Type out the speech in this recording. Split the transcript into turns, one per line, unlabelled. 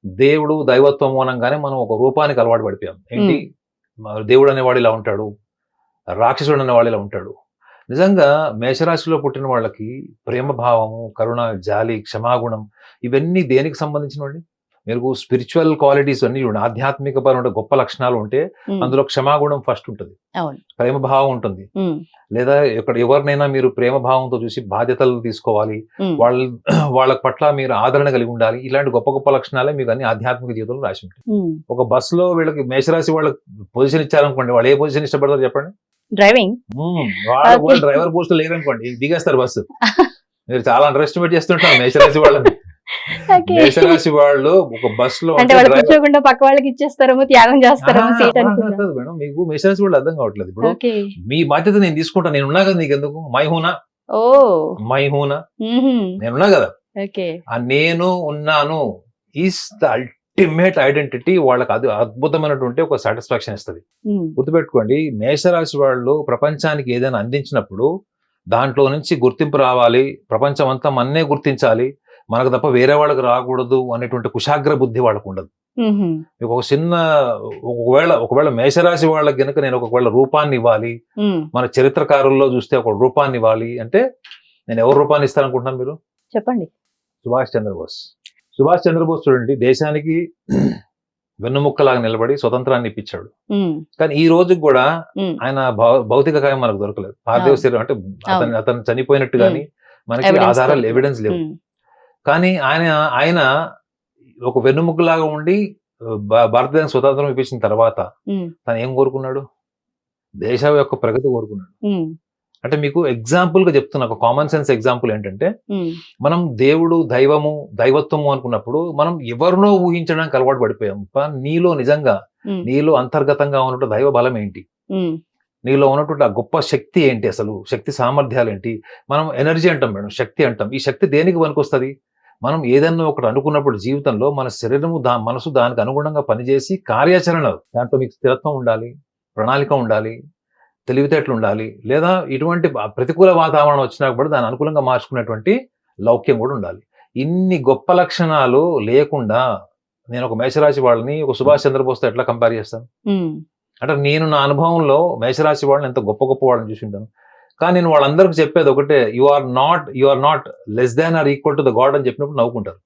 దేవుడు, దైవత్వం మూలంగానే మనం ఒక రూపానికి అలవాటు పడిపోయాం. ఏంటి?
హ్మ్.
దేవుడు అనేవాడు ఇలా ఉంటాడు. రాక్షసుడు అనేవాడు ఇలా ఉంటాడు. నిజంగా మేషరాశిలో పుట్టిన వాళ్ళకి ప్రేమ భావము, కరుణ, జాలి, క్షమాగుణం ఇవన్నీ దేనికి సంబంధించినవండి? మీరు స్పిరిచువల్ క్వాలిటీస్ అన్నీ చూడండి. ఆధ్యాత్మిక పరమైన గొప్ప లక్షణాలు ఉంటే
హ్మ్.
అందులో క్షమాగుణం ఫస్ట్ ఉంటది.
అవును.
ప్రేమ భావం ఉంటుంది.
హ్మ్.
లేదా ఎవరినైనా మీరు ప్రేమ భావంతో చూసి బాధ్యతలు తీసుకోవాలి.
హ్మ్.
వాళ్ళ పట్ల మీరు ఆదరణ కలిగి ఉండాలి. ఇలాంటి గొప్ప గొప్ప లక్షణాలే మీకు అన్ని ఆధ్యాత్మిక జీవితంలో రాసి ఉంటాయి.
హ్మ్.
ఒక బస్సులో వీళ్ళకి మేషరాశి వాళ్ళకి పొజిషన్ ఇచ్చారనుకోండి, వాళ్ళు ఏ పొజిషన్ ఇష్టపడతారు చెప్పండి?
డ్రైవింగ్.
వాళ్ళు
ఓకే.
కూడా డ్రైవర్ పోస్ట్ లేరనుకోండి, దిగేస్తారు బస్సు. మీరు చాలా అండర్ ఎస్టిమేట్ చేస్తుంటారు మేషరాశి వాళ్ళని.
ఓకే.
మేషరాశి వాళ్ళు ఒక బస్సులో
అంటే
ఉంటే
వాళ్ళు
డ్రైవర్
కూర్చోకుండా పక్క వాళ్ళకి ఇచ్చేస్తారేమో, త్యాగం చేస్తారేమో సీట్ అనుకున్నా.
కాదు మేడం, మీకు మేషరాశి వాళ్ళు అర్థం కావట్లేదు. ఇప్పుడు
ఓకే.
మీ బాధ్యత నేను తీసుకుంటా, నేను ఉన్నా కదా, నీకెందుకు
ఓహ్!
మై హూనా
హుహు.
నేనున్నా కదా.
ఓకే.
ఆ నేను ఉన్నాను ఈస్ ద అల్టిమేట్ ఐడెంటిటీ. వాళ్ళకి అది అద్భుతమైనటువంటి ఒక సాటిస్ఫాక్షన్ ఇస్తుంది.
హ్మ్.
గుర్తుపెట్టుకోండి, మేషరాశి వాళ్ళు ప్రపంచానికి ఏదైనా అందించినప్పుడు దాంట్లో నుంచి గుర్తింపు రావాలి, ప్రపంచం అంతా మన్నే గుర్తించాలి, మనకు తప్ప వేరే వాళ్ళకి రాకూడదు అనేటువంటి కుశాగ్ర బుద్ధి వాళ్ళకు ఉండదు.
హుహు.
మీకు ఒక చిన్న ఒకవేళ మేషరాశి వాళ్ళకి గనుక నేను ఒకవేళ రూపాన్ని ఇవ్వాలి,
హ్మ్.
మన చరిత్రకారుల్లో చూస్తే ఒక రూపాన్ని ఇవ్వాలి అంటే నేను ఎవరు రూపాన్ని ఇస్తారనుకుంటున్నాను మీరు?
చెప్పండి.
సుభాష్ చంద్రబోస్. సుభాష్ చంద్రబోస్ చూడండి, దేశానికి వెన్నుముక్కలాగా నిలబడి స్వతంత్రాన్ని ఇప్పించాడు.
హ్మ్.
కానీ ఈ రోజుకి కూడా
హ్మ్.
ఆయన భౌతిక కాయం మనకు దొరకలేదు. పార్థివ
అవును.
శరీరం అంటే
అవును.
అతను చనిపోయినట్టు
హ్మ్.
గాని మనకి
ఎవిడెన్స్
ఆధారాలు,
దొరకలేదు.
ఎవిడెన్స్ లేవు.
హ్మ్.
కానీ ఆయన ఆయన ఒక వెన్నుముక్కలాగా ఉండి భారతదేశం స్వతంత్రం ఇప్పించిన తర్వాత
హ్మ్.
తను ఏం కోరుకున్నాడు? దేశం యొక్క ప్రగతి కోరుకున్నాడు.
హ్మ్.
అంటే మీకు ఎగ్జాంపుల్ గా చెప్తున్నా, ఒక కామన్ సెన్స్ ఎగ్జాంపుల్ ఏంటంటే,
హ్మ్.
మనం దేవుడు, దైవత్వము అనుకున్నప్పుడు మనం ఎవరినో ఊహించడానికి అలవాటు పడిపోయాం. నీలో నిజంగా,
హ్మ్.
నీలో అంతర్గతంగా ఉన్నట్టు దైవ బలం ఏంటి?
హ్మ్.
నీలో ఉన్నటువంటి ఆ గొప్ప శక్తి ఏంటి? అసలు శక్తి సామర్థ్యాలు ఏంటి? మనం ఎనర్జీ అంటాం మేడం, శక్తి అంటాం. ఈ శక్తి దేనికి పనికొస్తది? మనం ఏదన్నా ఒకటి అనుకున్నప్పుడు జీవితంలో మన శరీరము, మనసు దానికి అనుగుణంగా పనిచేసి కార్యాచరణ, దాంట్లో మీకు స్థిరత్వం ఉండాలి, ప్రణాళిక ఉండాలి, తెలివితేటలు ఉండాలి. లేదా ఇటువంటి ప్రతికూల వాతావరణం వచ్చినా కూడా దాన్ని అనుకూలంగా మార్చుకునేటువంటి లౌక్యం కూడా ఉండాలి. ఇన్ని గొప్ప లక్షణాలు లేకుండా నేను ఒక మేషరాశి వాళ్ళని ఒక సుభాష్ చంద్రబోస్‌తో ఎట్లా కంపేర్ చేస్తాను?
హ్మ్.
అంటే నేను నా అనుభవంలో మేషరాశి వాళ్ళని ఎంత గొప్ప గొప్ప వాళ్ళని చూసుంటాను. కానీ నేను వాళ్ళందరికి చెప్పేది ఒకటే, you are not less than or equal to the god అని చెప్పినప్పుడు నవ్వుకుంటారు.